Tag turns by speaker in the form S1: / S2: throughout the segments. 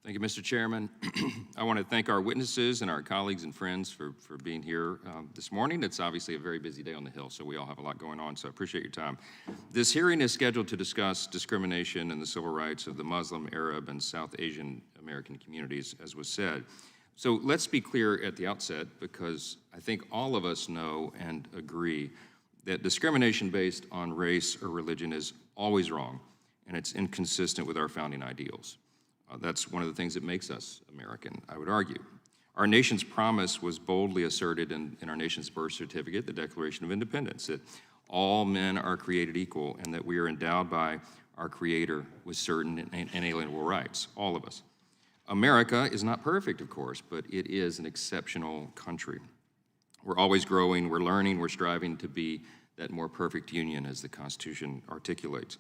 S1: Thank you, Mr. Chairman. I want to thank our witnesses and our colleagues and friends for being here this morning. It's obviously a very busy day on the Hill, so we all have a lot going on, so I appreciate your time. This hearing is scheduled to discuss discrimination and the civil rights of the Muslim, Arab, and South Asian American communities, as was said. So let's be clear at the outset, because I think all of us know and agree that discrimination based on race or religion is always wrong, and it's inconsistent with our founding ideals. That's one of the things that makes us American, I would argue. Our nation's promise was boldly asserted in our nation's birth certificate, the Declaration of Independence, that all men are created equal and that we are endowed by our Creator with certain and inalienable rights, all of us. America is not perfect, of course, but it is an exceptional country. We're always growing, we're learning, we're striving to be that more perfect union, as the Constitution articulates.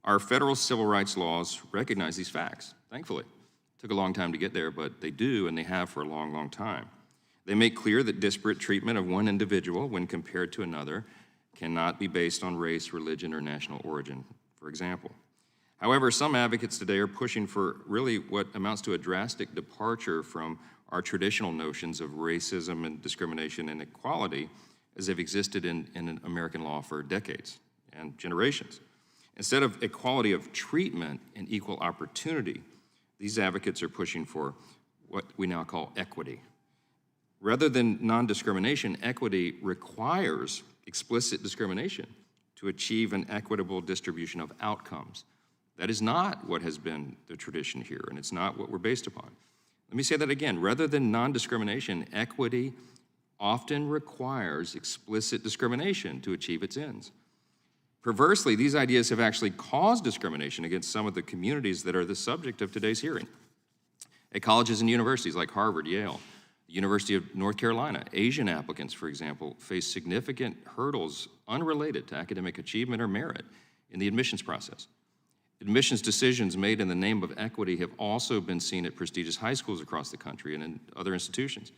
S1: Our federal civil rights laws recognize these facts, thankfully. It took a long time to get there, but they do, and they have for a long, long time. They make clear that disparate treatment of one individual when compared to another cannot be based on race, religion, or national origin, for example. However, some advocates today are pushing for really what amounts to a drastic departure from our traditional notions of racism and discrimination and equality as they've existed in American law for decades and generations. Instead of equality of treatment and equal opportunity, these advocates are pushing for what we now call equity. Rather than non-discrimination, equity requires explicit discrimination to achieve an equitable distribution of outcomes. That is not what has been the tradition here, and it's not what we're based upon. Let me say that again. Rather than non-discrimination, equity often requires explicit discrimination to achieve its ends. Perversely, these ideas have actually caused discrimination against some of the communities that are the subject of today's hearing. At colleges and universities like Harvard, Yale, the University of North Carolina, Asian applicants, for example, face significant hurdles unrelated to academic achievement or merit in the admissions process. Admissions decisions made in the name of equity have also been seen at prestigious high schools across the country and in other institutions.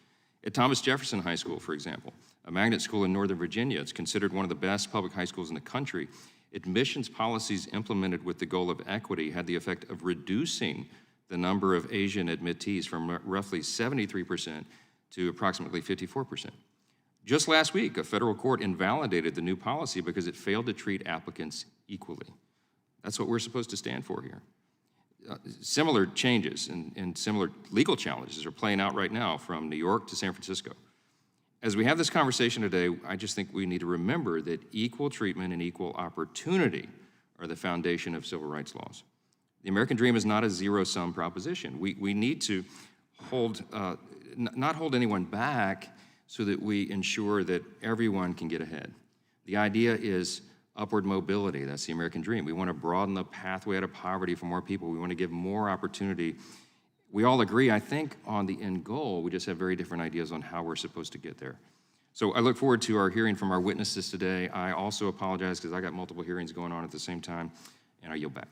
S1: At Thomas Jefferson High School, for example, a magnet school in Northern Virginia, it's considered one of the best public high schools in the country. Admissions policies implemented with the goal of equity had the effect of reducing the number of Asian admittees from roughly 73% to approximately 54%. Just last week, a federal court invalidated the new policy because it failed to treat applicants equally. That's what we're supposed to stand for here. Similar changes and similar legal challenges are playing out right now from New York to San Francisco. As we have this conversation today, I just think we need to remember that equal treatment and equal opportunity are the foundation of civil rights laws. The American dream is not a zero-sum proposition. We need to not hold anyone back so that we ensure that everyone can get ahead. The idea is upward mobility. That's the American dream. We want to broaden the pathway out of poverty for more people. We want to give more opportunity. We all agree, I think, on the end goal. We just have very different ideas on how we're supposed to get there. So I look forward to our hearing from our witnesses today. I also apologize because I got multiple hearings going on at the same time, and I yield back.